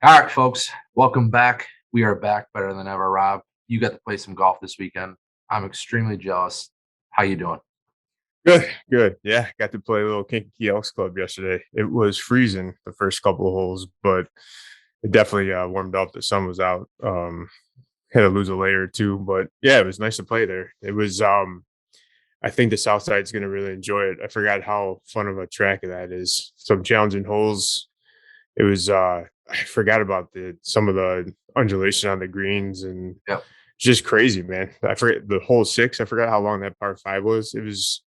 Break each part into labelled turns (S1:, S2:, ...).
S1: All right, folks, welcome back. We are back better than ever. Rob, you got to play some golf this weekend. I'm extremely jealous. How you doing?
S2: Good, good. Yeah, got to play a little Kankakee Elks Club yesterday. It was freezing the first couple of holes, but it definitely warmed up. The sun was out. Had to lose a layer or two, but yeah, it was nice to play there. It was. I think the South Side's going to really enjoy it. I forgot how fun of a track that is. Some challenging holes. It was. I forgot about the some of the undulation on the greens and
S1: Yep.
S2: just crazy, man. I forget the hole six. I forgot how long that par five was. It was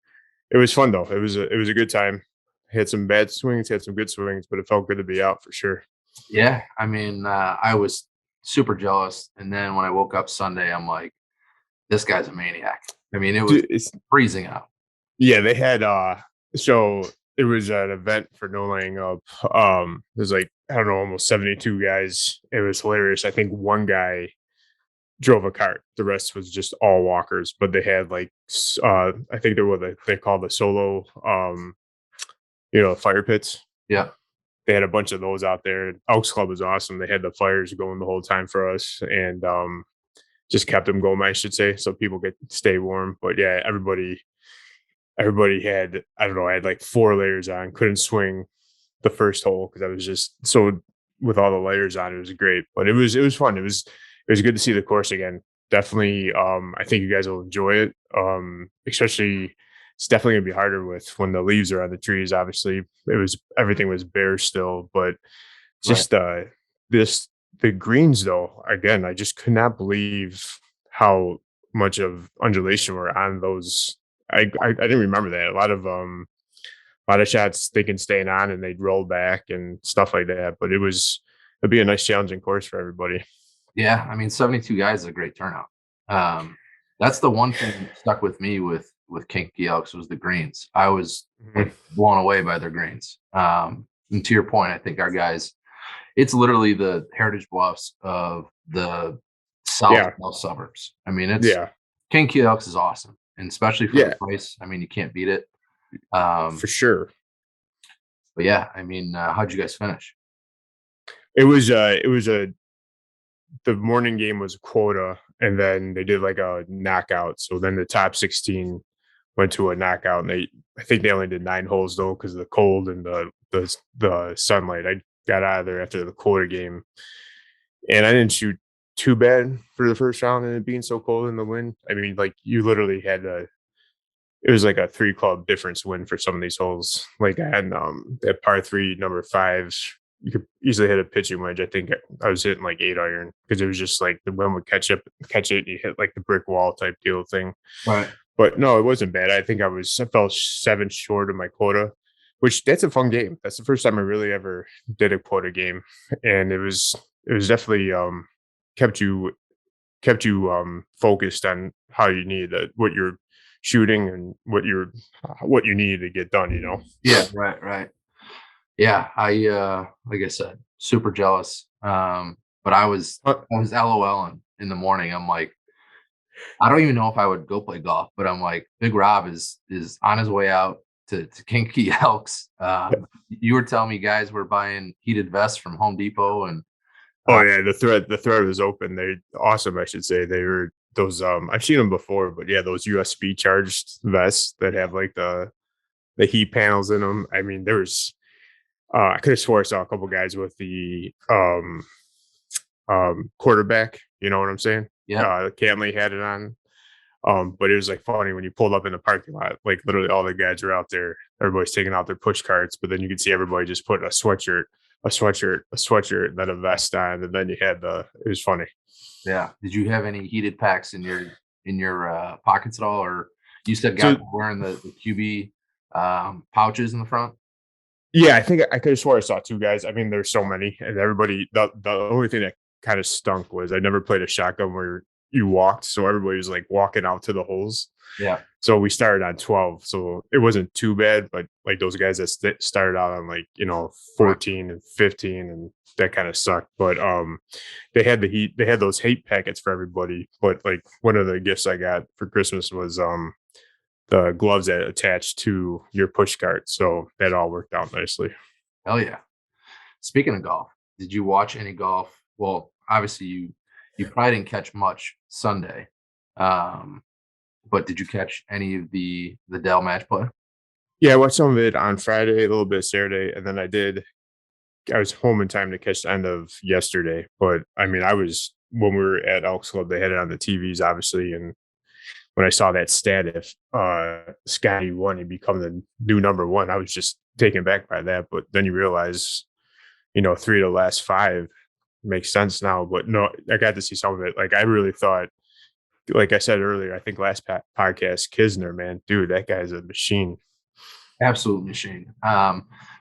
S2: fun though. It was a good time. Had some bad swings, had some good swings, but it felt good to be out for sure.
S1: Yeah. I mean, I was super jealous. And then when I woke up Sunday, I'm like, this guy's a maniac. I mean, it was
S2: Dude, it's
S1: freezing out.
S2: yeah, they had so it was an event for no laying up. There's like I don't know, almost 72 guys. It was hilarious. I think one guy drove a cart. The rest was just all walkers, but they had like I think they were what they call the solo fire pits.
S1: Yeah.
S2: They had a bunch of those out there. Elks Club was awesome. They had the fires going the whole time for us, and just kept them going, I should say, so people could stay warm. But yeah, everybody had I don't know, I had like 4 layers on. Couldn't swing the first hole because I was just so with all the layers on. It was great, but it was fun. It was good to see the course again. Definitely, I think you guys will enjoy it. Especially it's definitely gonna be harder with when the leaves are on the trees. Obviously, everything was bare still, but
S1: Right.
S2: just this the greens though. Again, I just could not believe how much of undulation were on those. I didn't remember that. A lot of shots thinking staying on and they'd roll back and stuff like that. But it'd be a nice challenging course for everybody.
S1: Yeah. I mean, 72 guys is a great turnout. Um, that's the one thing that stuck with me with Kinky Elks was the greens. I was
S2: Mhm.
S1: like blown away by their greens. And to your point, I think our guys, it's literally the heritage bluffs of the
S2: Yeah,
S1: south suburbs. I mean, it's
S2: yeah,
S1: King Elks is awesome, and especially for the
S2: yeah,
S1: price. I mean, you can't beat it.
S2: for sure.
S1: But yeah, I mean, how'd you guys finish?
S2: It was the morning game was a quota, and then they did like a knockout. So then the top 16 went to a knockout, and I think they only did 9 holes though because of the cold and the sunlight. I got out of there after the quota game, and I didn't shoot too bad for the first round, and it being so cold in the wind. I mean, like you literally had a it was like a 3 club difference win for some of these holes. Like I had that par three number five, you could easily hit a pitching wedge. I think I was hitting like 8 iron because it was just like the wind would catch it, you hit like the brick wall type deal thing.
S1: Right.
S2: But no, it wasn't bad. I fell 7 short of my quota, which that's a fun game. That's the first time I really ever did a quota game, and it was definitely kept you focused on how you need what you're shooting and what you need to get done.
S1: Yeah. Right. Right. Yeah. Like I said, super jealous. But
S2: Uh,
S1: I was LOLing in the morning. I'm like, I don't even know if I would go play golf, but I'm like, Big Rob is on his way out to Kinky Elks. You were telling me guys were buying heated vests from Home Depot, and
S2: oh
S1: uh,
S2: yeah, the thread was open. They're awesome, I should say. They were those I've seen them before, but yeah, those USB charged vests that have like the heat panels in them. I mean, I could have swore I saw a couple guys with the quarterback. You know what I'm saying?
S1: yeah,
S2: Cantley had it on. But it was like funny when you pulled up in the parking lot, like literally all the guys are out there. Everybody's taking out their push carts, but then you could see everybody just put a sweatshirt, then a vest on, and then you had it was funny.
S1: yeah. Did you have any heated packs in your pockets at all, or you said guys
S2: So
S1: were wearing the QB pouches in the front?
S2: yeah, I think I could have swore I saw 2 guys. I mean, there's so many, and everybody. The only thing that kind of stunk was I never played a shotgun where you walked, so everybody was like walking out to the holes.
S1: Yeah,
S2: So we started on 12, so it wasn't too bad. But like those guys that started out on like
S1: right.
S2: 14 and 15, and that kind of sucked. But they had those hate packets for everybody. But like one of the gifts I got for Christmas was the gloves that attach to your push cart, so that all worked out nicely.
S1: Hell yeah. Speaking of golf, did you watch any golf? Well, obviously you probably didn't catch much Sunday, um, but did you catch any of the Dell match play?
S2: Yeah, I watched some of it on Friday, a little bit Saturday, and then I was home in time to catch the end of yesterday. But I mean, I was when we were at Elks Club, they had it on the TVs, obviously, and when I saw that stat, if Scotty won and become the new number one, I was just taken back by that. But then you realize, 3 of the last 5 makes sense now. But no, I got to see some of it. Like I really thought, like I said earlier, I think last podcast, Kisner, man, dude, that guy's a machine.
S1: Absolute machine.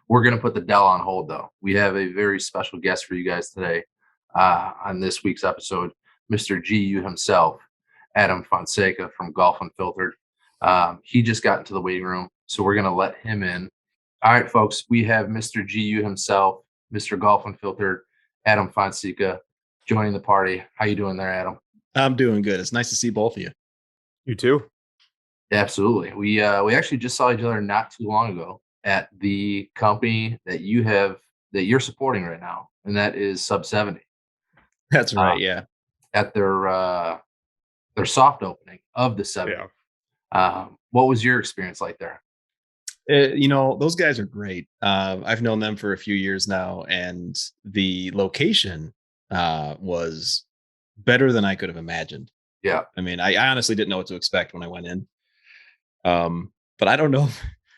S1: We're going to put the Dell on hold, though. We have a very special guest for you guys today on this week's episode, Mr. GU himself, Adam Fonseca from Golf Unfiltered. He just got into the waiting room, so we're going to let him in. All right, folks, we have Mr. GU himself, Mr. Golf Unfiltered, Adam Fonseca, joining the party. How you doing there, Adam?
S3: I'm doing good. It's nice to see both of you.
S2: You too?
S1: Absolutely. We actually just saw each other not too long ago at the company that you're supporting right now, and that is Sub 70.
S3: That's right. Yeah.
S1: At their soft opening of the 70.
S2: Yeah.
S1: What was your experience like there?
S3: Those guys are great. I've known them for a few years now, and the location was better than I could have imagined.
S1: Yeah.
S3: I mean, I honestly didn't know what to expect when I went in. But I don't know.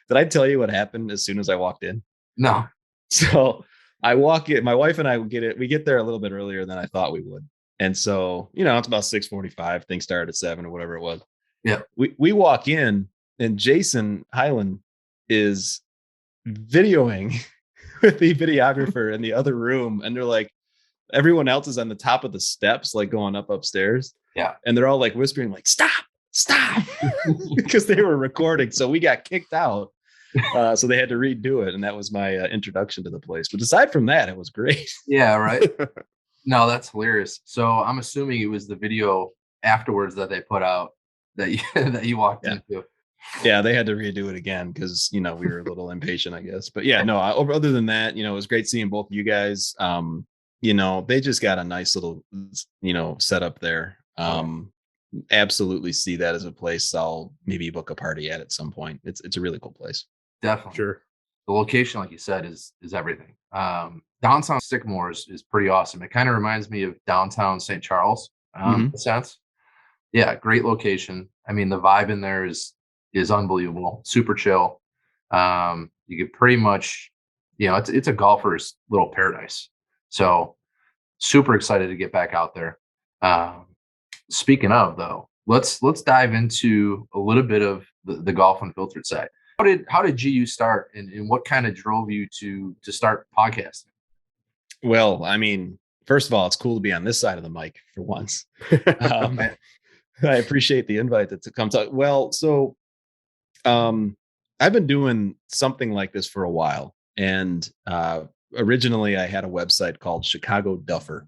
S3: Did I tell you what happened as soon as I walked in?
S1: No.
S3: So I walk in, my wife and I we get there a little bit earlier than I thought we would. And so, it's about 6:45, things started at 7 or whatever it was.
S1: Yeah.
S3: We walk in and Jason Hyland is videoing with the videographer in the other room. And they're like, everyone else is on the top of the steps, like going upstairs.
S1: Yeah.
S3: And they're all like whispering, like, stop, because they were recording. So we got kicked out. So they had to redo it. And that was my introduction to the place. But aside from that, it was great.
S1: Yeah. Right. No, that's hilarious. So I'm assuming it was the video afterwards that they put out that you walked into.
S3: Yeah, they had to redo it again because we were a little impatient, I guess. But yeah, no. Other than that, it was great seeing both of you guys. They just got a nice little setup there. Absolutely see that as a place I'll maybe book a party at some point. It's a really cool place.
S1: Definitely.
S2: Sure.
S1: The location, like you said, is everything. Downtown Sycamore is pretty awesome. It kind of reminds me of downtown St. Charles, in a sense. Yeah, great location. I mean, the vibe in there is unbelievable. Super chill. You could pretty much, it's a golfer's little paradise. So super excited to get back out there. Speaking of, though, let's dive into a little bit of the Golf Unfiltered side. How did GU start, and what kind of drove you to start podcasting?
S3: Well, I mean, first of all, it's cool to be on this side of the mic for once. I appreciate the invite to come talk. Well, so I've been doing something like this for a while, and originally I had a website called Chicago Duffer,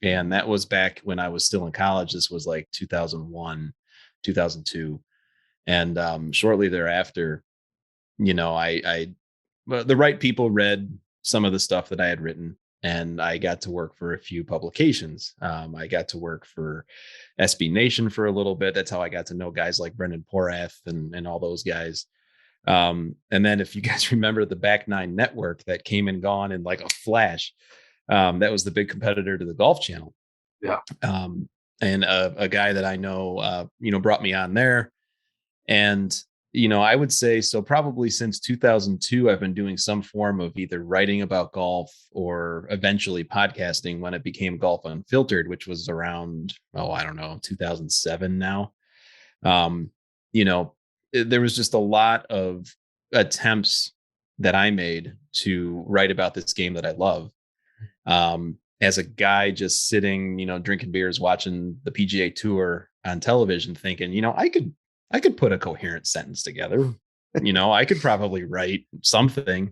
S3: and that was back when I was still in college. This was like 2001, 2002, and shortly thereafter, the right people read some of the stuff that I had written, and I got to work for a few publications. I got to work for SB Nation for a little bit. That's how I got to know guys like Brendan Porath and all those guys. And then if you guys remember the Back Nine Network that came and gone in like a flash, that was the big competitor to the Golf Channel.
S1: Yeah.
S3: And a guy that I know, brought me on there. And I would say so probably since 2002, I've been doing some form of either writing about golf or eventually podcasting when it became Golf Unfiltered, which was around, 2007 now. There was just a lot of attempts that I made to write about this game that I love. As a guy just sitting, drinking beers, watching the PGA Tour on television, thinking, I could put a coherent sentence together. I could probably write something.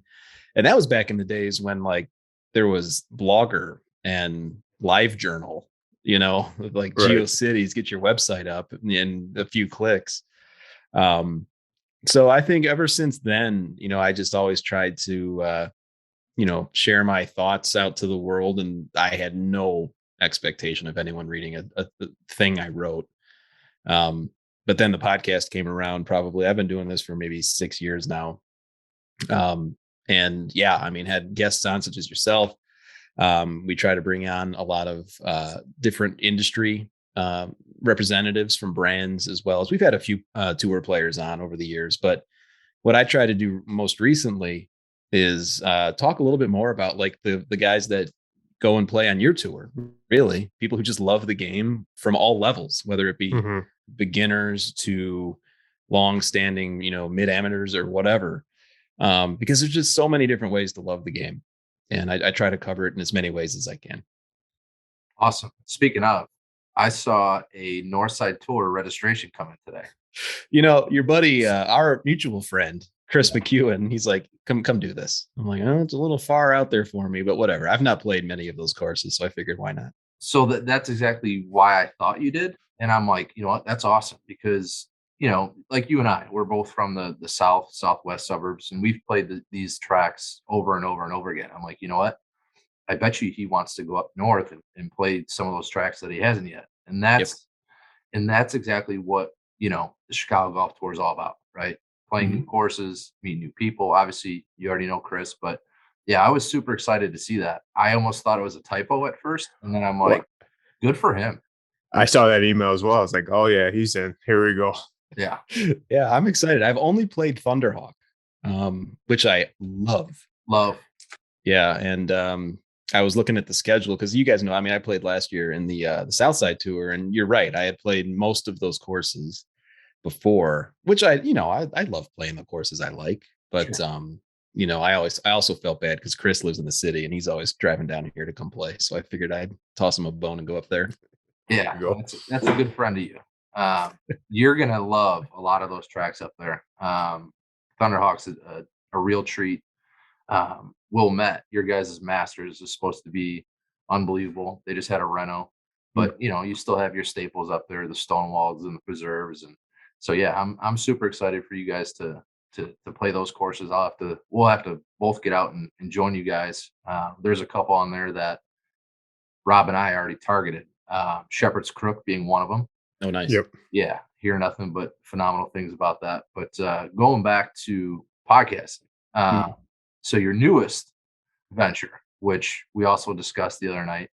S3: And that was back in the days when there was Blogger and LiveJournal, like right. GeoCities, get your website up in a few clicks. So I think ever since then, I just always tried to, share my thoughts out to the world. And I had no expectation of anyone reading a thing I wrote. But then the podcast came around. Probably I've been doing this for maybe 6 years now. And yeah, I mean, had guests on such as yourself. We try to bring on a lot of different industry representatives from brands, as well as we've had a few tour players on over the years. But what I try to do most recently is talk a little bit more about like the guys that go and play on your tour, really people who just love the game from all levels, whether it be beginners to long-standing, mid amateurs or whatever, because there's just so many different ways to love the game. And I try to cover it in as many ways as I can.
S1: Awesome. Speaking of, I saw a Northside Tour registration come in today.
S3: Your buddy, our mutual friend, Chris McEwen, he's like, come do this. I'm like, oh, it's a little far out there for me, but whatever. I've not played many of those courses, so I figured why not?
S1: So that's exactly why I thought you did. And I'm like, you know what? That's awesome because, like you and I, we're both from the southwest suburbs, and we've played these tracks over and over and over again. I'm like, you know what? I bet you he wants to go up north and play some of those tracks that he hasn't yet. And that's exactly what, the Chicago Golf Tour is all about, right? Playing new courses, meet new people. Obviously, you already know Chris, but yeah, I was super excited to see that. I almost thought it was a typo at first, and then I'm like, good for him.
S2: I saw that email as well. I was like, oh yeah, he's in. Here we go.
S1: Yeah.
S3: Yeah, I'm excited. I've only played Thunderhawk, which I love. Yeah, and I was looking at the schedule because you guys know, I played last year in the Southside Tour, and you're right. I had played most of those courses before, which I love playing the courses I like, but sure. I also felt bad because Chris lives in the city and he's always driving down here to come play. So I figured I'd toss him a bone and go up there.
S1: Yeah, that's a good friend of you. You're gonna love a lot of those tracks up there. Thunderhawk's a real treat. Will Met, your guys' Masters is supposed to be unbelievable. They just had a reno, but you still have your staples up there, the Stonewalls and the Preserves, and so yeah, I'm super excited for you guys to play those courses. We'll have to both get out and join you guys. There's a couple on there that Rob and I already targeted. Shepherd's Crook being one of them.
S3: Oh, nice.
S2: Yep.
S1: Yeah, hear nothing but phenomenal things about that. But going back to podcasting, so your newest venture, which we also discussed the other night,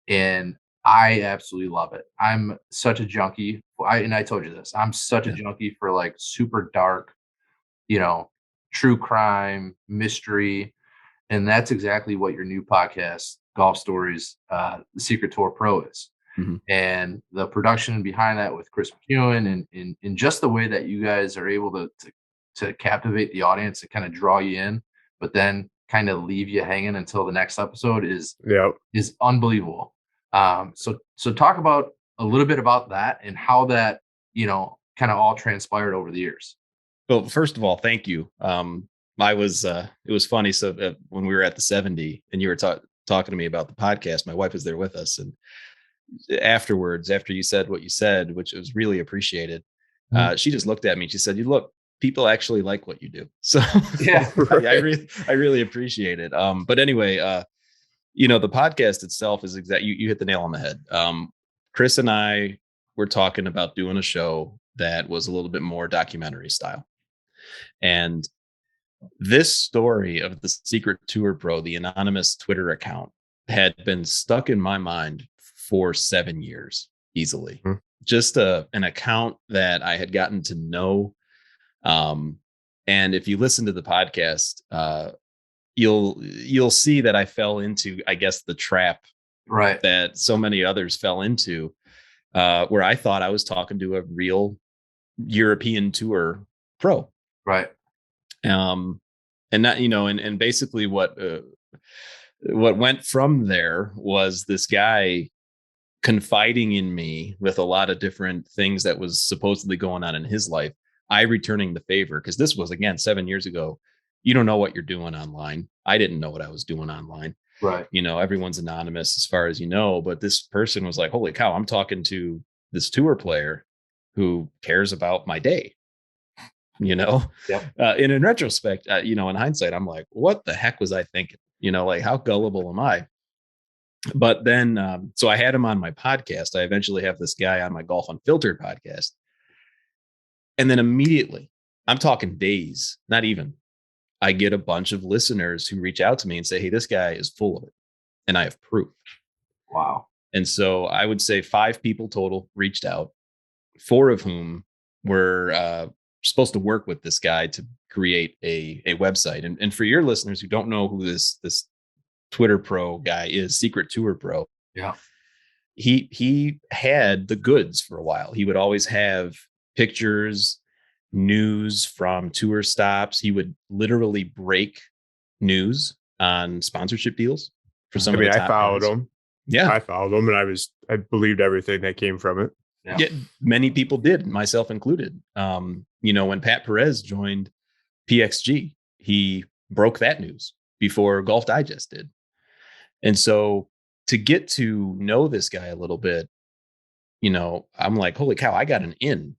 S1: and I absolutely love it. I'm such a junkie. I told you this. I'm such a junkie for like super dark, true crime, mystery, and that's exactly what your new podcast, Golf Stories, The Secret Tour Pro is. And the production behind that with Chris McEwen and just the way that you guys are able to captivate the audience and kind of draw you in, but then kind of leave you hanging until the next episode is unbelievable. So talk about a little bit about that and how that, kind of all transpired over the years.
S3: Well, first of all, thank you. It was funny. So when we were at the 70 and you were talking to me about the podcast, my wife was there with us, and afterwards, after you said what you said, which was really appreciated, she just looked at me and she said, look, people actually like what you do. So yeah, I really appreciate it. But anyway, the podcast itself is you hit the nail on the head. Chris and I were talking about doing a show that was a little bit more documentary style. And this story of the Secret Tour Pro, the anonymous Twitter account, had been stuck in my mind for 7 years easily. Just an account that I had gotten to know. And if you listen to the podcast, you'll see that I fell into, I guess, the trap that so many others fell into, where I thought I was talking to a real European tour pro.
S1: Right.
S3: And that, and basically what went from there was this guy confiding in me with a lot of different things that was supposedly going on in his life. I returning the favor, because this was, again, 7 years ago. You don't know what you're doing online. I didn't know what I was doing online.
S1: Right.
S3: Everyone's anonymous as far as but this person was like, holy cow, I'm talking to this tour player who cares about my day.
S1: Yep.
S3: And in retrospect, in hindsight, I'm like, what the heck was I thinking? Like, how gullible am I? But then, so I had him on my podcast. I eventually have this guy on my Golf Unfiltered podcast. And then immediately, I'm talking days, not even, I get a bunch of listeners who reach out to me and say, hey, this guy is full of it. And I have proof.
S1: Wow.
S3: And so I would say 5 people total reached out, 4 of whom were supposed to work with this guy to create a website. And for your listeners who don't know who this Twitter pro guy is, Secret Tour Pro.
S1: Yeah.
S3: He had the goods for a while. He would always have pictures, news from tour stops. He would literally break news on sponsorship deals for some of the top
S2: I followed
S3: guys.
S2: him.
S3: Yeah.
S2: I followed him, and I believed everything that came from it.
S3: Yeah, many people did, myself included. When Pat Perez joined PXG, he broke that news before Golf Digest did. And so to get to know this guy a little bit, I'm like, holy cow, I got an in,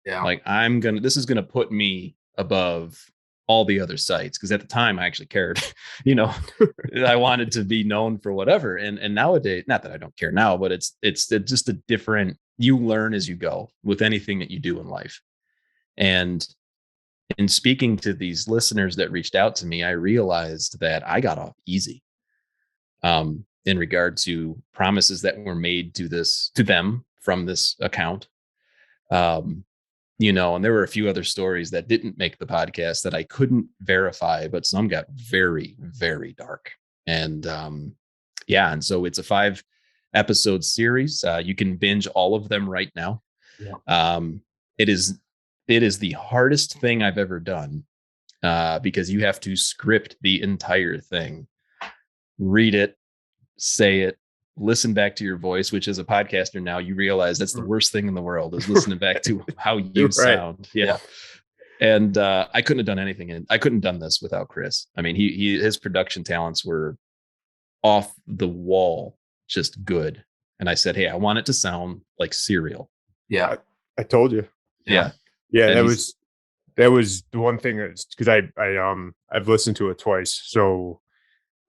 S3: like this is going to put me above all the other sites. Cause at the time I actually cared, I wanted to be known for whatever. And nowadays, not that I don't care now, but it's just a different, you learn as you go with anything that you do in life. And in speaking to these listeners that reached out to me, I realized that I got off easy. In regard to promises that were made to them from this account. And there were a few other stories that didn't make the podcast that I couldn't verify, but some got very, very dark. And and so it's a 5-episode series. You can binge all of them right now.
S1: Yeah.
S3: It is the hardest thing I've ever done because you have to script the entire thing, read it, say it, listen back to your voice, which as a podcaster now, you realize that's the worst thing in the world is listening back to how you sound. Yeah. And I couldn't have done anything. And I couldn't have done this without Chris. I mean, his production talents were off the wall, just good. And I said, hey, I want it to sound like cereal.
S1: Yeah.
S2: I told you.
S3: Yeah.
S2: Yeah. That was the one thing because I've listened to it twice. So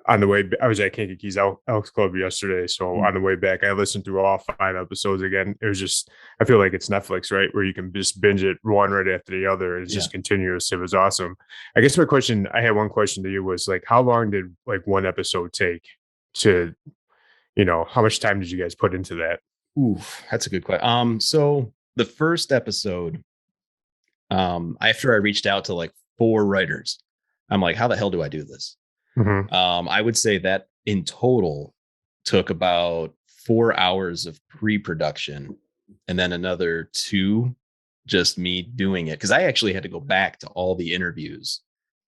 S2: on the way, I was at Kankakee Elks Club yesterday. So on the way back, I listened through all 5 episodes again. It was just, I feel like it's Netflix, right? Where you can just binge it one right after the other. It's just continuous. It was awesome. I guess I had one question to you was like, how long did like one episode take to, how much time did you guys put into that?
S3: Ooh, that's a good question. So the first episode, after I reached out to like 4 writers, I'm like, how the hell do I do this?
S2: Mm-hmm.
S3: I would say that in total took about 4 hours of pre-production and then another 2 just me doing it. Cause I actually had to go back to all the interviews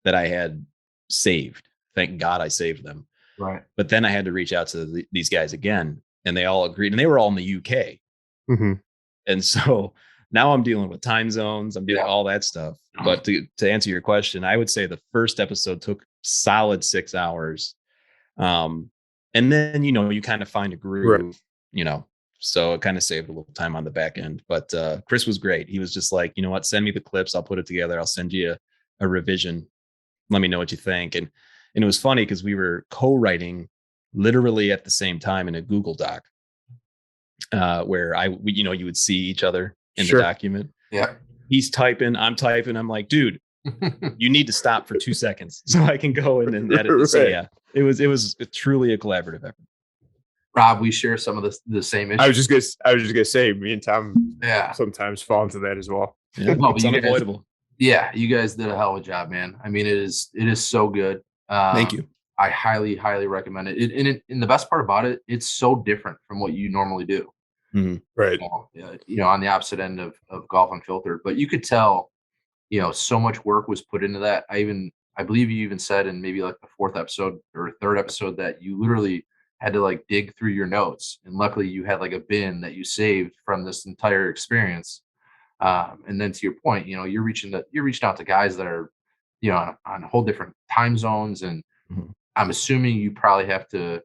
S3: that I had saved. Thank God I saved them.
S1: Right.
S3: But then I had to reach out to these guys again and they all agreed and they were all in the UK.
S2: Mm-hmm.
S3: And so now I'm dealing with time zones. I'm doing all that stuff. But to answer your question, I would say the first episode took solid 6 hours. And then, you kind of find a groove, so it kind of saved a little time on the back end. But Chris was great. He was just like, you know what, send me the clips. I'll put it together. I'll send you a revision. Let me know what you think. And it was funny because we were co-writing literally at the same time in a Google Doc where you would see each other in the document.
S1: Yeah.
S3: He's typing, I'm typing. I'm like, dude, you need to stop for 2 seconds so I can go in and edit this. So yeah, it was truly a collaborative effort.
S1: Rob, we share some of the same issues.
S2: I was just gonna say, me and Tom sometimes fall into that as well.
S3: Yeah, it's unavoidable.
S1: You guys did a hell of a job, man. I mean, it is so good.
S3: Thank you.
S1: I highly, highly recommend it. And the best part about it, it's so different from what you normally do.
S3: Mm-hmm.
S2: Right.
S1: On the opposite end of Golf Unfiltered, but you could tell, so much work was put into that. I believe you even said in maybe like the 4th episode or 3rd episode that you literally had to like dig through your notes, and luckily you had like a bin that you saved from this entire experience. And then to your point, you're reaching out to guys that are, on whole different time zones, and I'm assuming you probably have to,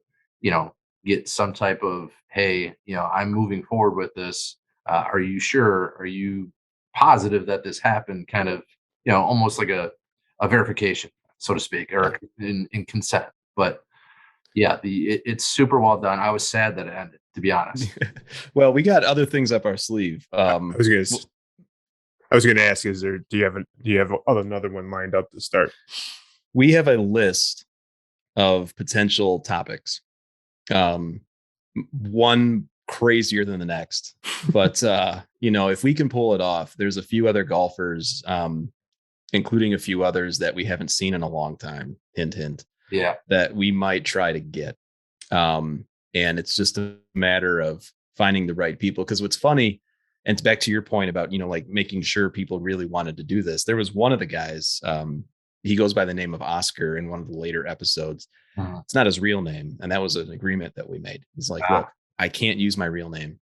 S1: get some type of, hey, I'm moving forward with this. Are you sure? Are you positive that this happened? Kind of almost like a verification, so to speak, or in consent. But yeah, it's super well done. I was sad that it ended, to be honest.
S3: Well, we got other things up our sleeve.
S2: I was gonna ask, do you have another one lined up to start?
S3: We have a list of potential topics. One crazier than the next, but if we can pull it off, there's a few other golfers, including a few others that we haven't seen in a long time. Hint, hint.
S1: Yeah.
S3: That we might try to get. And it's just a matter of finding the right people. Because what's funny, and it's back to your point about, like making sure people really wanted to do this. There was one of the guys, he goes by the name of Oscar in one of the later episodes. It's not his real name. And that was an agreement that we made. He's like, look, I can't use my real name.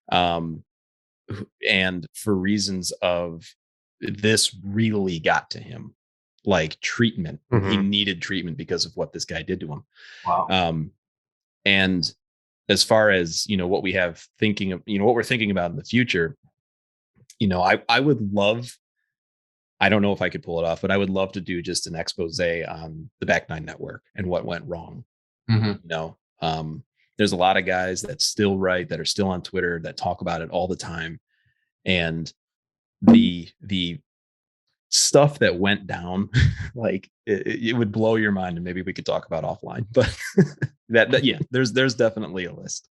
S3: And for reasons of this really got to him, like treatment. He needed treatment because of what this guy did to him.
S1: Wow.
S3: And as far as, what we have thinking of, what we're thinking about in the future, I would love, I don't know if I could pull it off, but I would love to do just an expose on the Back Nine Network and what went wrong. There's a lot of guys that still write, that are still on Twitter, that talk about it all the time. And the stuff that went down, like it would blow your mind, and maybe we could talk about offline, but there's definitely a list.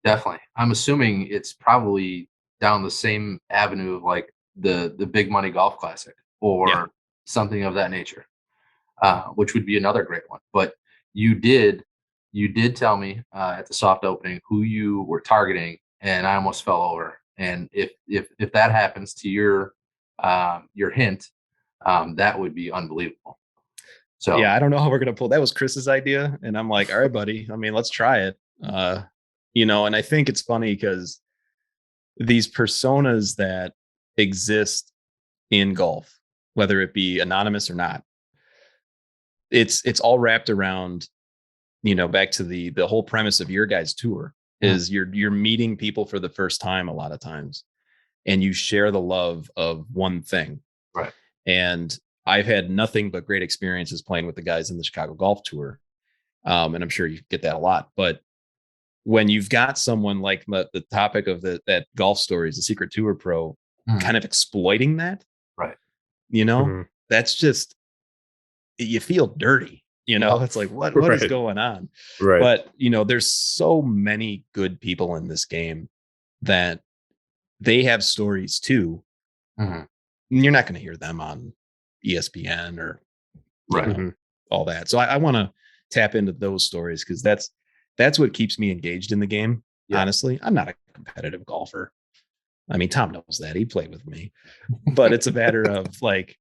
S1: Definitely. I'm assuming it's probably down the same avenue of like the Big Money Golf Classic or something of that nature, which would be another great one. But you did tell me at the soft opening who you were targeting, and I almost fell over. And if that happens to your hint, that would be unbelievable. So
S3: yeah, I don't know how we're gonna pull. That was Chris's idea, and I'm like, all right, buddy. I mean, let's try it. And I think it's funny because these personas that exist in golf, whether it be anonymous or not, it's all wrapped around, back to the whole premise of your guys' tour is you're meeting people for the first time a lot of times, and you share the love of one thing.
S1: Right. And
S3: I've had nothing but great experiences playing with the guys in the Chicago Golf Tour. And I'm sure you get that a lot, but when you've got someone like the topic of that Golf Stories, the Secret Tour Pro, kind of exploiting that,
S1: right?
S3: That's just, you feel dirty. It's like, what is going on?
S2: Right.
S3: But, there's so many good people in this game that they have stories too. You're not going to hear them on ESPN or all that. So I want to tap into those stories because that's what keeps me engaged in the game. Yeah. Honestly, I'm not a competitive golfer. I mean, Tom knows that. He played with me, but it's a matter of like,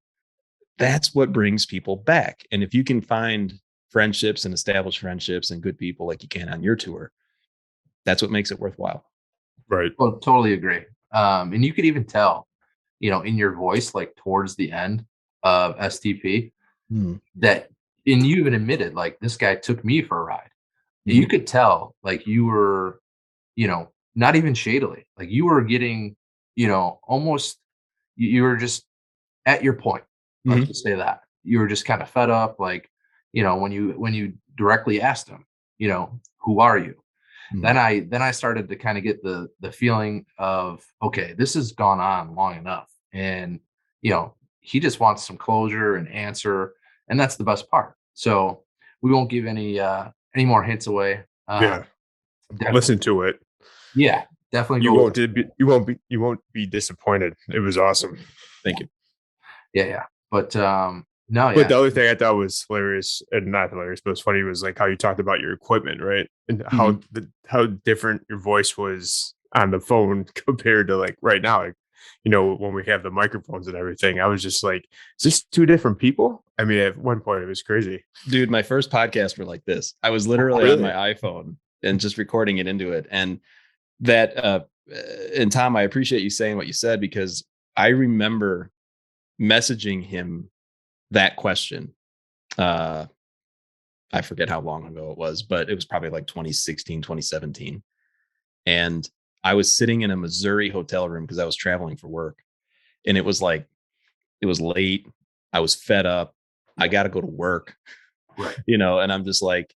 S3: that's what brings people back. And if you can find friendships and establish friendships and good people like you can on your tour, that's what makes it worthwhile.
S2: Right.
S1: Well, totally agree. And you could even tell, in your voice, like towards the end of STP, that, and you even admitted, like, this guy took me for a ride. You could tell, like, you were, not even shadily, like you were getting, almost, you were just at your point. Let's just say that you were just kind of fed up, like, when you directly asked him, who are you? Then I started to kind of get the feeling of, okay, this has gone on long enough, and he just wants some closure and answer, and that's the best part. So we won't give any more hints away.
S2: Listen to it.
S1: Yeah, definitely.
S2: You won't be disappointed. It was awesome.
S3: Thank you.
S1: Yeah. But no,
S2: but the other thing I thought was hilarious, and not hilarious, but it's funny, was like how you talked about your equipment, right? And how different your voice was on the phone compared to like right now. Like, when we have the microphones and everything, I was just like, is this two different people? I mean, at one point it was crazy.
S3: Dude, my first podcast were like this. I was literally on my iPhone and just recording it into it. And that, and Tom, I appreciate you saying what you said, because I remember messaging him that question. I forget how long ago it was, but it was probably like 2016, 2017. And I was sitting in a Missouri hotel room because I was traveling for work. And it was like It was late. I was fed up. I got to go to work,
S1: Right.
S3: and I'm just like,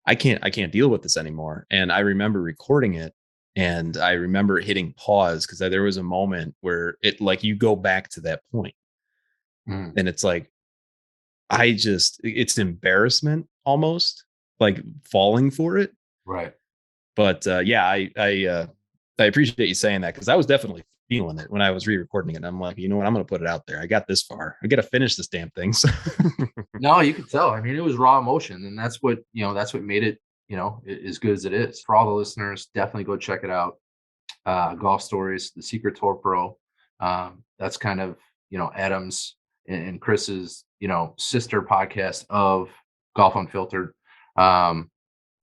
S3: I can't deal with this anymore. And I remember recording it, and I remember hitting pause because there was a moment where it, like, you go back to that point, and it's like, it's embarrassment almost, like falling for it.
S1: Right.
S3: But I appreciate you saying that, because I was definitely feeling it when I was re-recording it. I'm like, you know what? I'm going to put it out there. I got this far. I got to finish this damn thing. So.
S1: No, you could tell. I mean, it was raw emotion, and that's what made it, as good as it is. For all the listeners, definitely go check it out. Golf Stories, The Secret Tour Pro. That's kind of, Adam's and Chris's, sister podcast of Golf Unfiltered.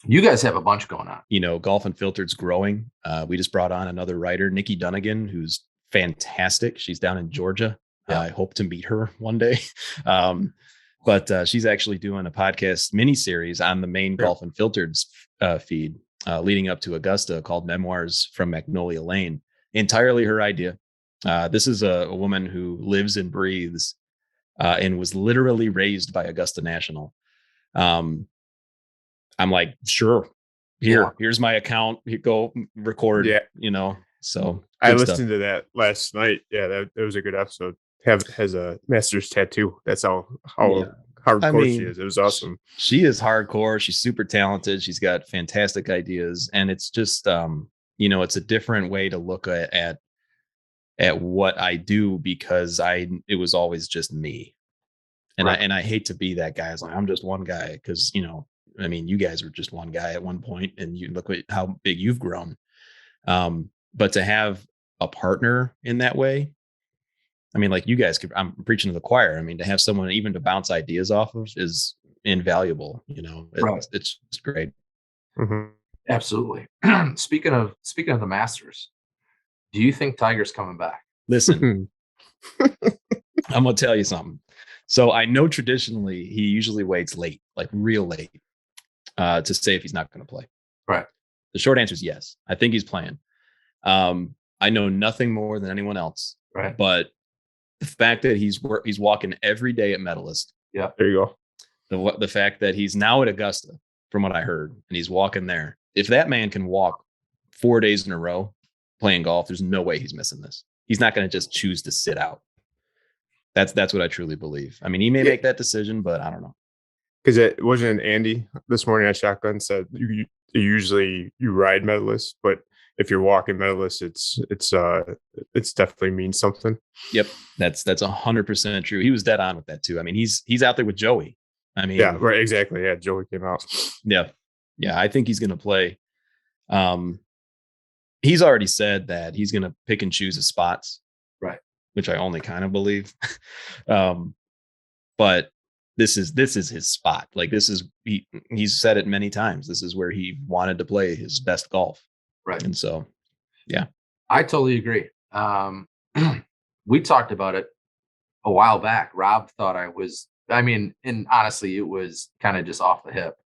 S1: You guys have a bunch going on.
S3: Golf Unfiltered's growing. We just brought on another writer, Nikki Dunnigan, who's fantastic. She's down in Georgia.
S1: Yeah.
S3: I hope to meet her one day. But she's actually doing a podcast mini series on the main Golf Unfiltered's feed, leading up to Augusta, called Memoirs from Magnolia Lane. Entirely her idea. This is a woman who lives and breathes and was literally raised by Augusta National. I'm like, sure, here's my account. You go record.
S2: Yeah.
S3: So
S2: I listened to that last night. Yeah, that was a good episode. Has a master's tattoo. That's how hardcore she is. It was awesome.
S3: She is hardcore. She's super talented. She's got fantastic ideas, and it's just it's a different way to look at what I do, because it was always just me, and
S1: right.
S3: I hate to be that guy. It's like, I'm just one guy, because you guys were just one guy at one point, and you look at how big you've grown. But to have a partner in that way, like you guys I'm preaching to the choir. To have someone even to bounce ideas off of is invaluable.
S1: Right.
S3: It's great.
S2: Mm-hmm.
S1: Absolutely. Speaking of the Masters, do you think Tiger's coming back?
S3: Listen, I'm going to tell you something. So I know traditionally he usually waits late, like real late, to say if he's not going to play.
S1: Right.
S3: The short answer is yes. I think he's playing. I know nothing more than anyone else.
S1: Right.
S3: But the fact that he's walking every day at Medalist.
S1: Yeah.
S2: There you
S3: go. The fact that he's now at Augusta, from what I heard, and he's walking there. If that man can walk 4 days in a row playing golf, there's no way he's missing this. He's not going to just choose to sit out. That's what I truly believe. He may make that decision, but I don't know.
S2: Because it wasn't Andy this morning at Shotgun said you usually ride Medalist, but if you're walking Medalist, it's definitely means something.
S3: Yep, that's 100% true. He was dead on with that too. He's out there with Joey.
S2: Yeah, right, exactly. Yeah, Joey came out.
S3: Yeah. I think he's going to play. He's already said that he's going to pick and choose his spots,
S1: right?
S3: Which I only kind of believe. But this is his spot. Like, this is he's said it many times. This is where he wanted to play his best golf.
S1: Right.
S3: And so, yeah.
S1: I totally agree. We talked about it a while back. Rob thought and honestly, it was kind of just off the hip.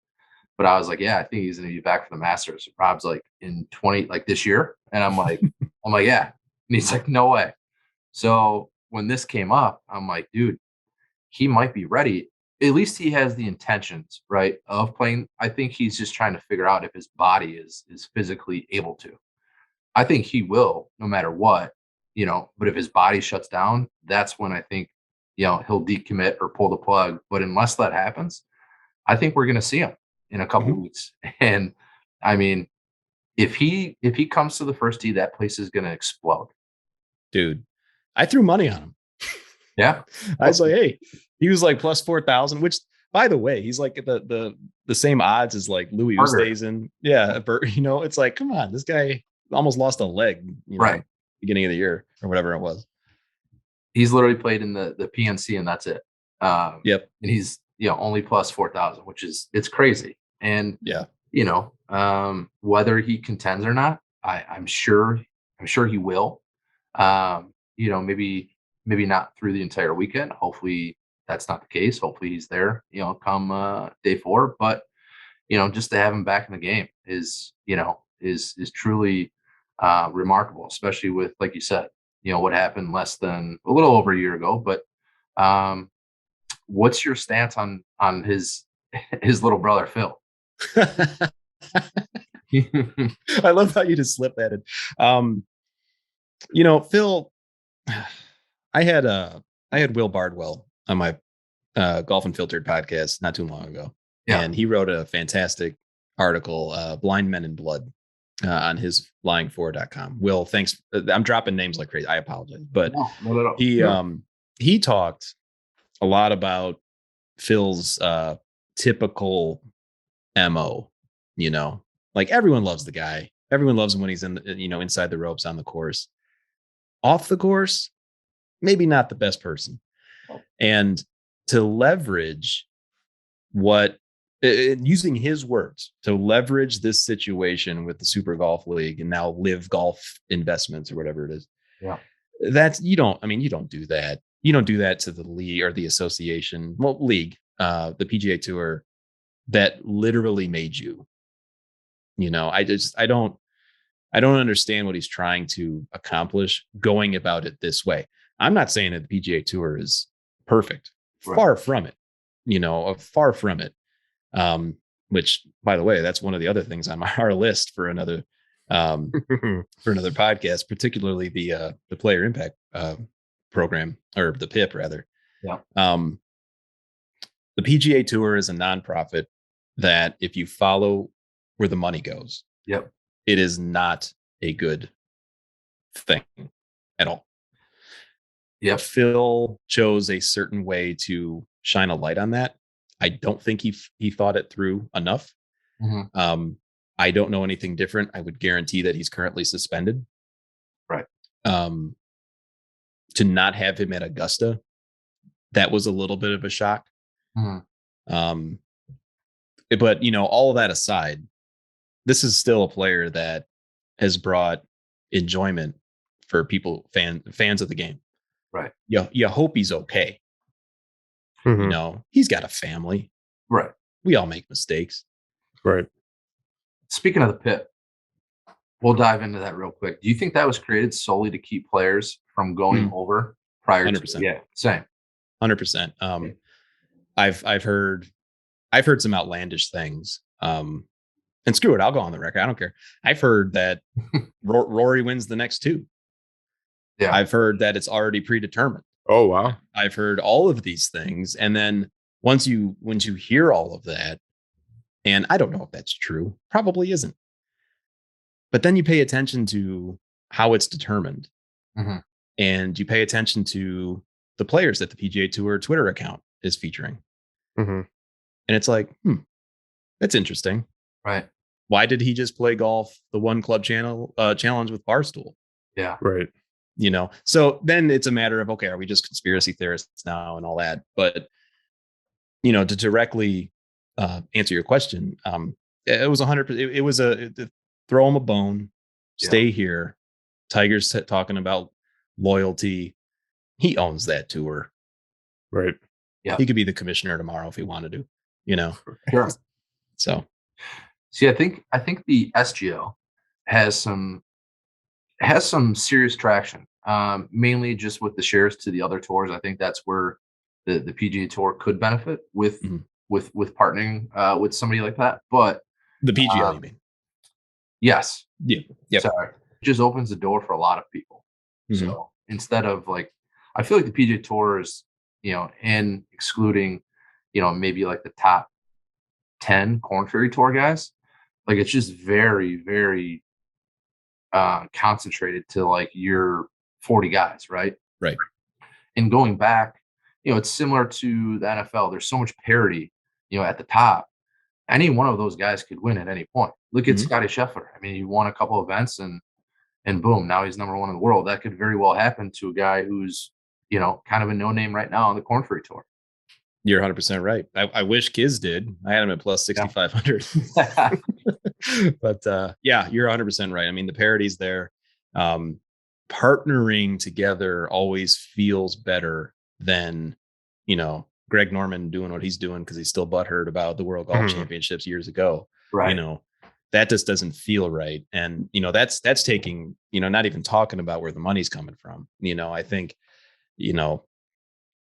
S1: But I was like, yeah, I think he's going to be back for the Masters. Rob's like, in this year. And I'm like, yeah. And he's like, no way. So when this came up, I'm like, dude, he might be ready. At least he has the intentions, right, of playing. I think he's just trying to figure out if his body is physically able to. I think he will, no matter what, but if his body shuts down, that's when I think, he'll decommit or pull the plug. But unless that happens, I think we're going to see him in a couple weeks. And if he comes to the first tee, that place is going to explode.
S3: Dude, I threw money on him.
S1: Yeah.
S3: I was like, hey, he was like plus 4,000, which, by the way, he's like the same odds as like Louis Oosthuizen. Yeah. It's like, come on, this guy almost lost a leg,
S1: right,
S3: beginning of the year or whatever it was.
S1: He's literally played in the PNC and that's it.
S3: Yep.
S1: And he's, only plus 4,000, which is, it's crazy. And
S3: yeah,
S1: whether he contends or not, I'm sure he will. Maybe not through the entire weekend. Hopefully that's not the case. Hopefully he's there, come day 4. But just to have him back in the game is truly remarkable, especially with, like you said, what happened less than a little over a year ago. But What's your stance on his little brother Phil?
S3: I love how you just slip that in. Phil, I had Will Bardwell on my Golf Unfiltered podcast not too long ago. Yeah. And he wrote a fantastic article, Blind Men in Blood, on his lying4.com. Will, thanks. I'm dropping names like crazy. I apologize. But he talked a lot about Phil's typical MO, like everyone loves the guy. Everyone loves him when he's inside the ropes on the course. Off the course, maybe not the best person. And to leverage using his words, to leverage this situation with the Super Golf League and now Live Golf Investments or whatever it is.
S1: Yeah.
S3: You don't do that. You don't do that to the league or the association, league, the PGA Tour that literally made you. I don't understand what he's trying to accomplish going about it this way. I'm not saying that the PGA Tour is perfect. Right. Far from it. Far from it. Which, by the way, that's one of the other things on our list for another podcast, particularly the Player Impact program, or the PIP rather.
S1: Yeah.
S3: The PGA Tour is a nonprofit that, if you follow where the money goes,
S1: yep,
S3: it is not a good thing at all.
S1: Yeah,
S3: Phil chose a certain way to shine a light on that. I don't think he thought it through enough.
S1: Mm-hmm.
S3: I don't know anything different. I would guarantee that he's currently suspended.
S1: Right.
S3: To not have him at Augusta, that was a little bit of a shock.
S1: Mm-hmm.
S3: But all of that aside, this is still a player that has brought enjoyment for people, fans of the game.
S1: Right.
S3: You hope he's okay.
S2: Mm-hmm.
S3: He's got a family.
S1: Right.
S3: We all make mistakes.
S2: Right.
S1: Speaking of the PIP, we'll dive into that real quick. Do you think that was created solely to keep players from going over prior
S3: 100%.
S1: to? Yeah, same.
S3: 100%. I've heard some outlandish things. And screw it, I'll go on the record. I don't care. I've heard that Rory wins the next two.
S1: Yeah.
S3: I've heard that it's already predetermined.
S2: Oh, wow.
S3: I've heard all of these things. And then once you hear all of that, and I don't know if that's true, probably isn't. But then you pay attention to how it's determined.
S1: Mm-hmm.
S3: And you pay attention to the players that the PGA Tour Twitter account is featuring.
S2: Mm-hmm.
S3: And it's like, that's interesting.
S1: Right.
S3: Why did he just play golf, the One Club challenge with Barstool?
S1: Yeah.
S2: Right.
S3: So then it's a matter of, okay, are we just conspiracy theorists now and all that? But, to directly answer your question, it was 100%. It was throw him a bone, stay here. Tiger's talking about loyalty. He owns that tour.
S2: Right.
S1: Yeah.
S3: He could be the commissioner tomorrow if he wanted to,
S1: Sure.
S3: So.
S1: See, I think the SGO has some serious traction. Mainly just with the shares to the other tours. I think that's where the PGA Tour could benefit with partnering with somebody like that. But
S3: the PGA, you mean?
S1: Yes.
S3: Yeah. Yep.
S1: Sorry. It just opens the door for a lot of people.
S2: Mm-hmm.
S1: So instead of I feel like the PGA Tour is, and excluding, maybe like the top 10 Corn Ferry Tour guys, it's just very, very concentrated to your 40 guys, right?
S3: Right.
S1: And going back, it's similar to the NFL. There's so much parity, at the top. Any one of those guys could win at any point. Look at Scotty Sheffler. I mean, he won a couple events and boom, now he's number one in the world. That could very well happen to a guy who's, kind of a no name right now on the Corn Ferry Tour.
S3: You're 100% right. I wish Kiz did. I had him at plus 6,500. But you're 100% right. I mean, the parity's there. Partnering together always feels better than, Greg Norman doing what he's doing because he's still butthurt about the World Golf Championships years ago.
S1: Right.
S3: That just doesn't feel right. And, that's taking, not even talking about where the money's coming from. I think,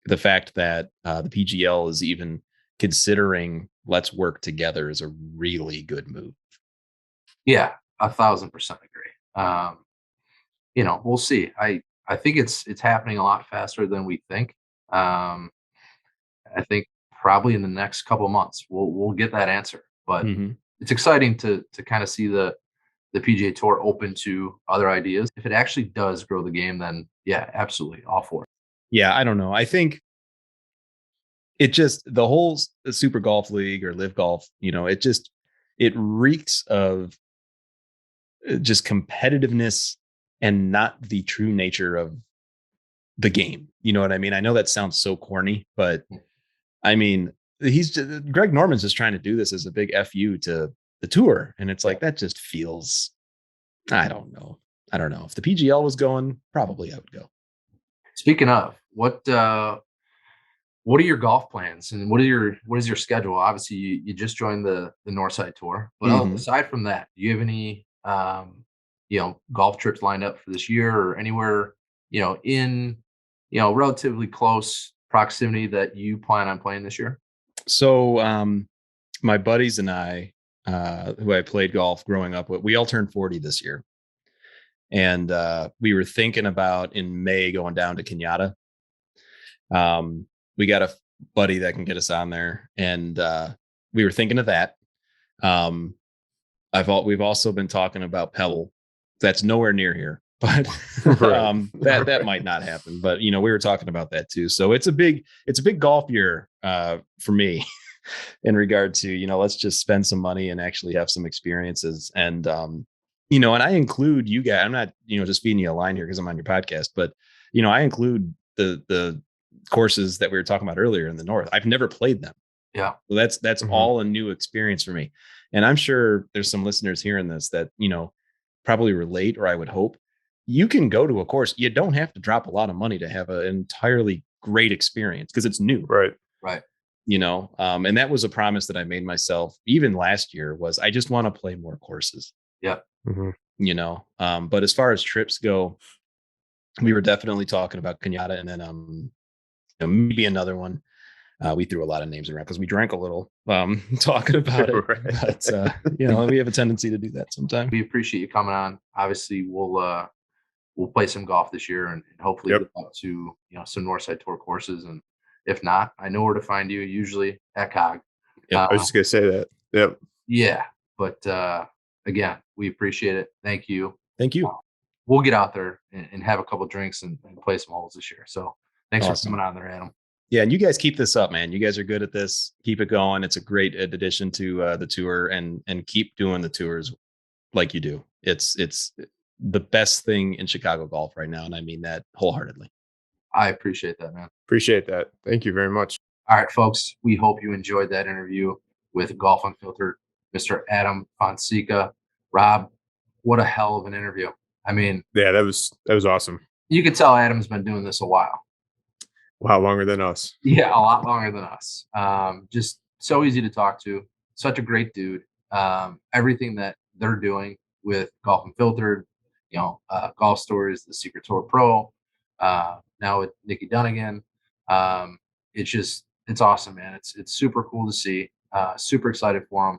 S3: the fact that the PGL is even considering let's work together is a really good move.
S1: Yeah, 1,000% agree. We'll see. I think it's happening a lot faster than we think. I think probably in the next couple of months we'll get that answer. But it's exciting to kind of see the PGA Tour open to other ideas. If it actually does grow the game, then yeah, absolutely, all for it.
S3: Yeah, I don't know. I think it just the whole Super Golf League or Live Golf, it reeks of just competitiveness and not the true nature of the game. You know what I mean? I know that sounds so corny, but I mean, Greg Norman's just trying to do this as a big FU to the tour. And it's like, that just feels, I don't know. If the PGL was going, probably I would go.
S1: Speaking of, what are your golf plans and what is your schedule? Obviously you just joined the Northside Tour, but aside from that, do you have any golf trips lined up for this year or anywhere in relatively close proximity that you plan on playing this year?
S3: So my buddies and I, who I played golf growing up with, we all turned 40 this year. And we were thinking about in May going down to Kenyatta. We got a buddy that can get us on there, and we were thinking of that. We've also been talking about Pebble. That's nowhere near here, but that might not happen. But we were talking about that too. So it's a big golf year for me in regard to let's just spend some money and actually have some experiences. And and I include you guys. I'm not just feeding you a line here because I'm on your podcast, but I include the courses that we were talking about earlier in the North. I've never played them.
S1: Yeah.
S3: So that's all a new experience for me. And I'm sure there's some listeners hearing this that, probably relate, or I would hope. You can go to a course. You don't have to drop a lot of money to have an entirely great experience because it's new.
S2: Right.
S3: And that was a promise that I made myself even last year was I just want to play more courses.
S1: Yeah.
S3: But as far as trips go, we were definitely talking about Kenyatta and then maybe another one. We threw a lot of names around because we drank a little talking about it.
S2: Right.
S3: But we have a tendency to do that sometimes.
S1: We appreciate you coming on. Obviously, we'll play some golf this year and hopefully get up to some Northside Tour courses. And if not, I know where to find you. Usually at COG.
S2: I was just gonna say that. Yep.
S1: Yeah, but again, we appreciate it. Thank you.
S3: Thank you.
S1: We'll get out there and have a couple drinks and play some holes this year. So thanks for coming on there, Adam.
S3: Yeah, and you guys keep this up, man. You guys are good at this. Keep it going. It's a great addition to the tour, and keep doing the tours like you do. It's the best thing in Chicago golf right now, and I mean that wholeheartedly.
S1: I appreciate that, man.
S2: Appreciate that. Thank you very much.
S1: All right, folks. We hope you enjoyed that interview with Golf Unfiltered, Mr. Adam Fonseca. Rob, what a hell of an interview. I mean,
S2: yeah, that was awesome.
S1: You could tell Adam's been doing this a while.
S2: A lot longer than us.
S1: Yeah, a lot longer than us. Just so easy to talk to. Such a great dude. Everything that they're doing with Golf Unfiltered, Golf Stories, the Secret Tour Pro, now with Nikki Dunnigan. It's awesome, man. It's super cool to see. Super excited for him.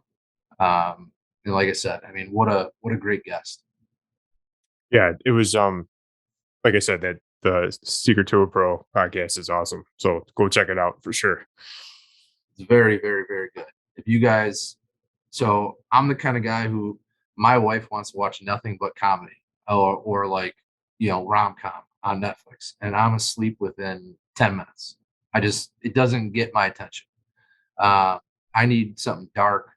S1: And like I said, I mean, what a great guest.
S2: Yeah, it was like I said, that the Secret Tour Pro podcast is awesome. So go check it out for sure.
S1: It's very, very, very good. If you guys, so I'm the kind of guy who my wife wants to watch nothing but comedy or like, rom-com on Netflix, and I'm asleep within 10 minutes. It doesn't get my attention. I need something dark.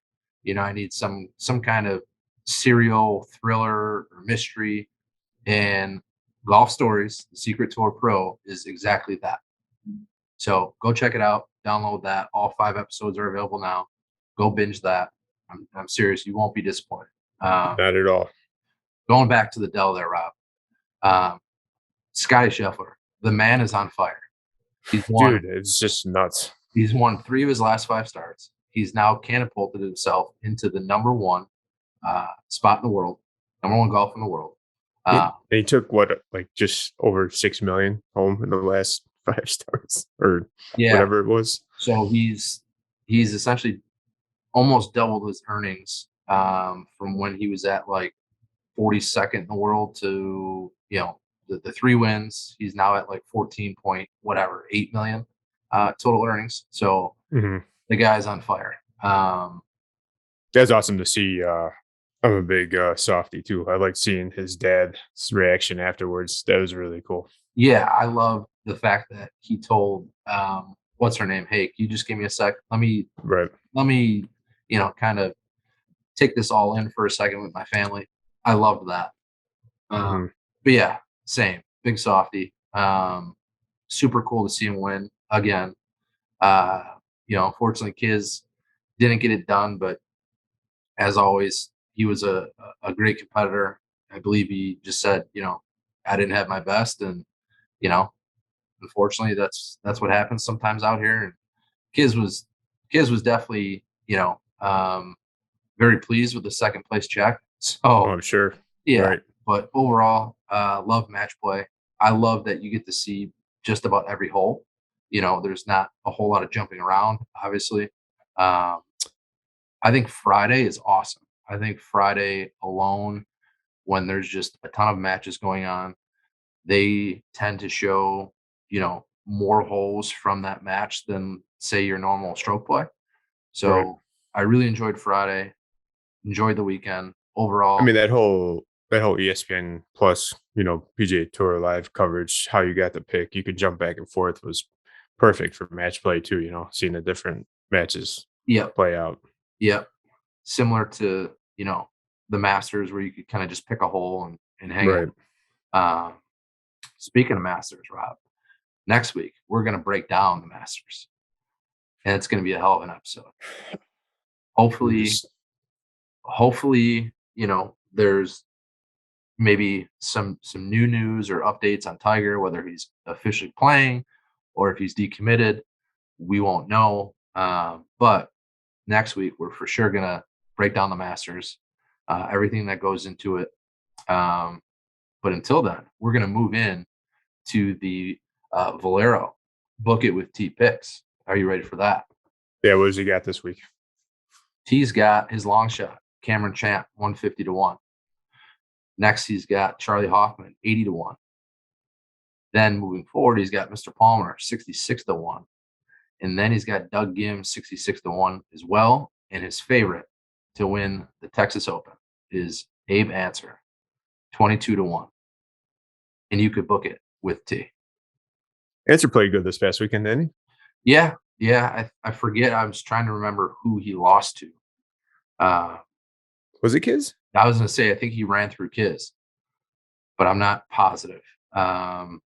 S1: I need some kind of serial thriller or mystery, and Golf Stories, the Secret Tour Pro is exactly that. So go check it out. Download that. All 5 episodes are available now. Go binge that. I'm serious. You won't be disappointed.
S2: Not at all.
S1: Going back to the Dell there, Rob. Scotty Sheffler. The man is on fire.
S2: Dude, it's just nuts.
S1: He's won 3 of his last 5 starts. He's now catapulted himself into the number 1 spot in the world, number 1 golf in the world.
S2: He took just over $6 million home in the last 5 stars or
S1: Yeah.
S2: whatever it was.
S1: So he's essentially almost doubled his earnings from when he was at like 42nd in the world to, the 3 wins. He's now at like 14 point whatever 8 million total earnings. So
S2: Mhm.
S1: the guy's on fire.
S2: That's awesome to see. I'm a big softie too. I like seeing his dad's reaction afterwards. That was really cool.
S1: Yeah, I love the fact that he told what's her name? Hey, can you just give me a sec?
S2: Right.
S1: Let me, kind of take this all in for a second with my family. I loved that.
S2: Mhm.
S1: But yeah, same. Big softy. Super cool to see him win again. Unfortunately, Kiz didn't get it done, but as always, he was a great competitor. I believe he just said, I didn't have my best, and you know, unfortunately, that's what happens sometimes out here. And Kiz was Kiz was definitely, very pleased with the second place check.
S2: Oh,
S1: So
S2: I'm sure.
S1: yeah,
S2: Right.
S1: but overall, love match play. I love that you get to see just about every hole. There's not a whole lot of jumping around, obviously. Um, I think Friday is awesome. I think Friday alone, when there's just a ton of matches going on, they tend to show, more holes from that match than say your normal stroke play.
S2: Right.
S1: So I really enjoyed Friday, enjoyed the weekend
S2: I mean
S1: overall.
S2: that whole ESPN plus, PGA Tour live coverage, how you got the pick, you could jump back and forth was perfect for match play too, seeing the different matches
S1: Yep.
S2: play out.
S1: Yep. Similar to, the Masters where you could kind of just pick a hole and hang
S2: Right.
S1: it. Um, Speaking of Masters, Rob, next week we're going to break down the Masters, and it's going to be a hell of an episode.
S2: I'm
S1: Hopefully,
S2: just
S1: there's maybe some new news or updates on Tiger, whether he's officially playing or if he's decommitted. We won't know. But next week we're for sure gonna break down the Masters, everything that goes into it. But until then, we're gonna move in to the Valero Book It with T picks. Are you ready for that?
S2: Yeah, what does he got this week?
S1: T's got his long shot, Cameron Champ, 150 to 1. Next, he's got Charlie Hoffman, 80 to 1. Then moving forward, he's got Mr. Palmer, 66 to 1. And then he's got Doug Gim, 66 to 1 as well. And his favorite to win the Texas Open is Abe Answer, 22 to 1. And you could book it with T.
S2: Answer played good this past weekend, didn't he?
S1: Yeah. Yeah. I forget. I was trying to remember who he lost to. Uh,
S2: Was it Kids?
S1: I was going to say, I think he ran through Kiz, but I'm not positive. But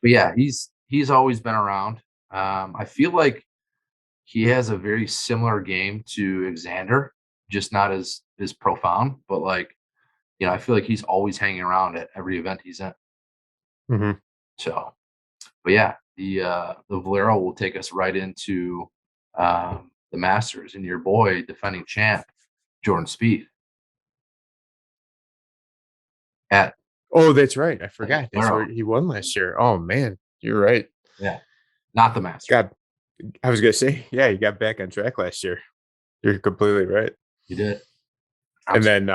S1: yeah, he's always been around. I feel like he has a very similar game to Xander, just not as profound. But like, I feel like he's always hanging around at every event he's in.
S2: Mhm.
S1: So, but yeah, the Valero will take us right into the Masters and your boy defending champ Jordan Spieth at
S2: Oh, that's right. I forgot. That's where
S1: Valero.
S2: he won last year. Oh man, you're right.
S1: Yeah, not the Masters.
S2: God, I was gonna say, yeah, he got back on track last year. You're completely right.
S1: You did.
S2: And then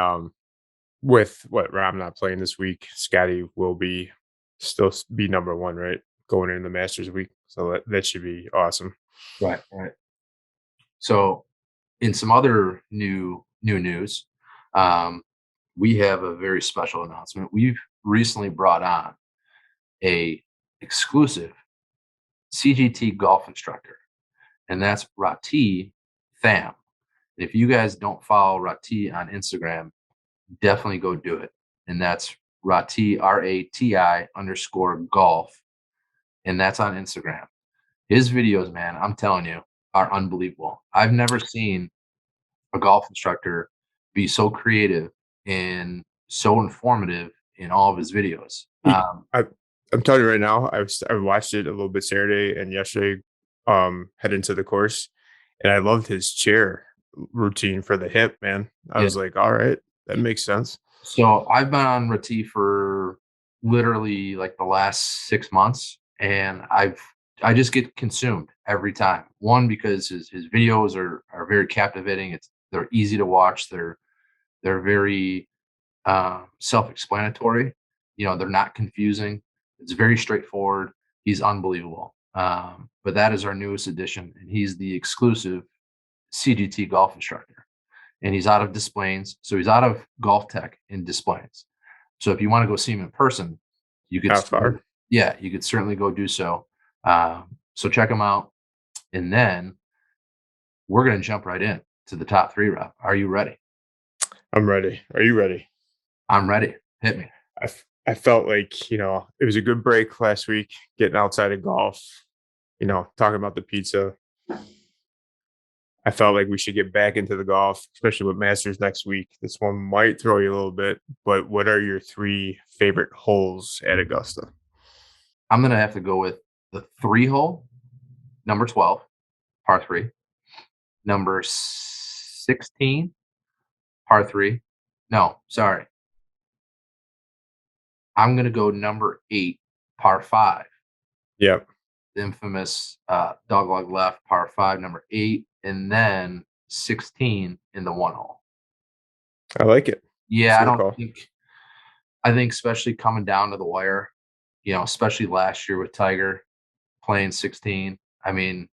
S2: with what Rom not playing this week, Scotty will be number one, right? Going into the Masters week. So that should be awesome.
S1: Right, right. So, in some other new news, um, we have a very special announcement. We've recently brought on a exclusive CGT golf instructor, and that's Rati Tham. If you guys don't follow Rati on Instagram, definitely go do it. And that's Rati RATI_golf, and that's on Instagram. His videos, man, I'm telling you, are unbelievable. I've never seen a golf instructor be so creative and so informative in all of his videos.
S2: He, I, I'm telling you right now, I watched it a little bit Saturday and yesterday, head into the course, and I loved his chair routine for the hip, man. I
S1: Yeah.
S2: was like, all right, that makes sense.
S1: So I've been on Rati for literally like the last 6 months, and I just get consumed every time. One, because his videos are very captivating. They're easy to watch. They're very self-explanatory. They're not confusing. It's very straightforward. He's unbelievable. But that is our newest addition, and he's the exclusive CGT golf instructor. And he's out of Des Plaines, so he's out of Golf Tech in Des Plaines. So if you want to go see him in person, you could.
S2: How far?
S1: Yeah, you could certainly go do so. So check him out, and then we're going to jump right in to the top three, Rob. Are you ready?
S2: I'm ready. Are you ready?
S1: I'm ready. Hit me.
S2: I felt like, it was a good break last week, getting outside of golf, talking about the pizza. I felt like we should get back into the golf, especially with Masters next week. This one might throw you a little bit, but what are your 3 favorite holes at Augusta?
S1: I'm going to have to go with the 3-hole, number 12, par 3, number 16, par 3. No, sorry. I'm going to go number 8, par 5.
S2: Yep.
S1: The infamous dogleg left, par 5, number 8, and then 16 in the 1-hole.
S2: I like it.
S1: Yeah, I think especially coming down to the wire, especially last year with Tiger playing 16. I mean,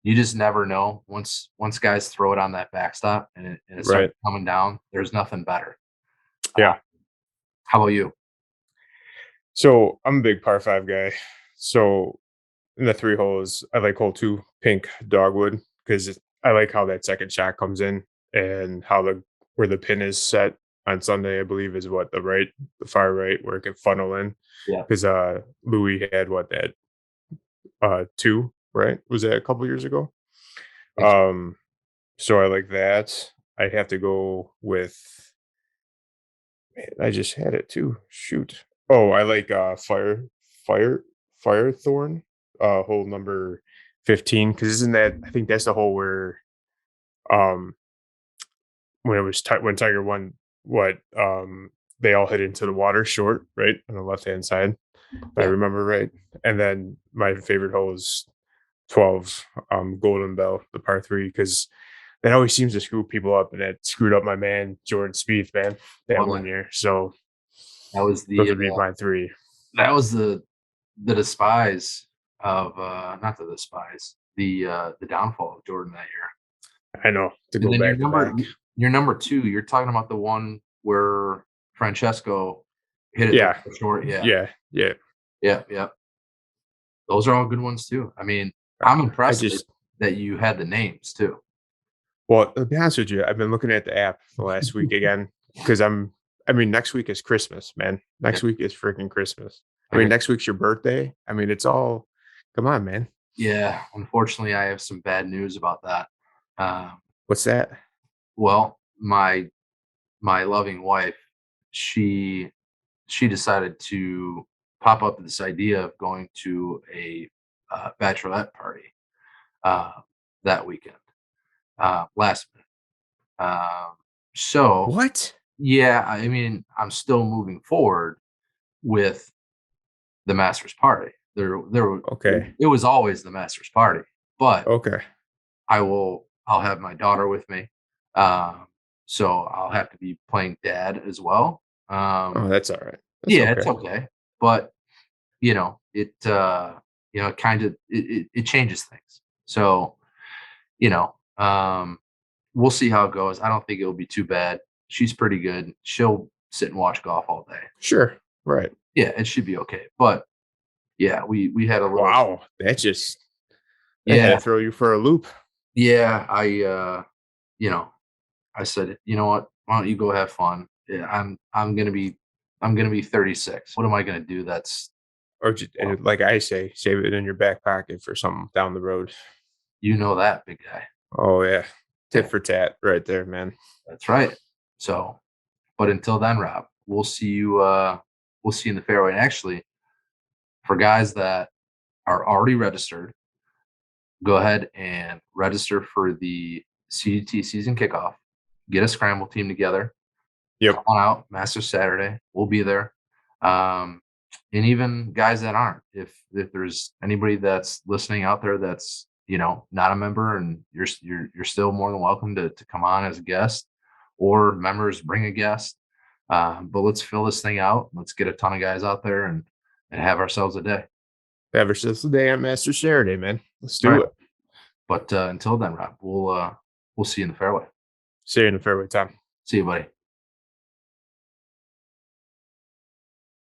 S1: you just never know. Once guys throw it on that backstop and it starts coming down, there's nothing better.
S2: Yeah.
S1: How about you?
S2: So I'm a big par 5 guy. So in the 3 holes, I like hole 2, pink dogwood, because I like how that second shot comes in and where the pin is set on Sunday, I believe, is the far right, where it can funnel in.
S1: Yeah.
S2: Because Louis had that 2, right? Was that a couple years ago? So I like that. I have to go with. Man, I just had it too. Shoot. Oh, I like Firethorn, hole number 15, because isn't that, I think that's the hole where when it was when Tiger won, they all hit into the water short, right, on the left hand side, if I remember right. And then my favorite hole is 12, Golden Bell, the par 3, because that always seems to screw people up, and that screwed up my man Jordan Spieth, man, that one year. So
S1: that was
S2: those would be my 3.
S1: That was the despise of not the despise, the downfall of Jordan that year.
S2: I know, to go back to back.
S1: Your number 2, you're talking about the one where Francesco hit it short. Yeah. Those are all good ones too. I mean, I'm impressed that you had the names too.
S2: Well, to be honest with you, I've been looking at the app the last week again, because next week is Christmas, man. Next week is freaking Christmas. Next week's your birthday. It's all, come on, man.
S1: Yeah. Unfortunately, I have some bad news about that.
S2: What's that?
S1: Well, my loving wife, she decided to pop up this idea of going to a bachelorette party that weekend, last minute. So
S2: what?
S1: Yeah, I'm still moving forward with the Masters party.
S2: Okay.
S1: It was always the Masters party, but
S2: okay.
S1: I'll have my daughter with me. So I'll have to be playing dad as well.
S2: That's all right.
S1: It's okay. But it kind of it changes things. So, we'll see how it goes. I don't think it'll be too bad. She's pretty good. She'll sit and watch golf all day.
S2: Sure. Right.
S1: Yeah, it should be okay. But yeah, we had a little.
S2: Wow, that just had to throw you for a loop.
S1: Yeah, I said, you know what? Why don't you go have fun? Yeah, I'm gonna be 36. What am I gonna do?
S2: Or just, like I say, save it in your back pocket for something down the road.
S1: You know that, big guy.
S2: Oh yeah, tit for tat, right there, man.
S1: That's right. So, but until then, Rob, we'll see you. We'll see you in the fairway. And actually, for guys that are already registered, go ahead and register for the CGT season kickoff. Get a scramble team together.
S2: Yep.
S1: Come on out, Masters Saturday. We'll be there. even guys that aren't. If there's anybody that's listening out there that's, you know, not a member, and you're still more than welcome to come on as a guest, or members bring a guest. But let's fill this thing out. Let's get a ton of guys out there and have ourselves a day.
S2: Have ourselves a day on Master Saturday, man. Let's do
S1: Right.
S2: it.
S1: But until then, Rob, we'll see you in the fairway.
S2: See you in the fairway, Tom.
S1: See you, buddy.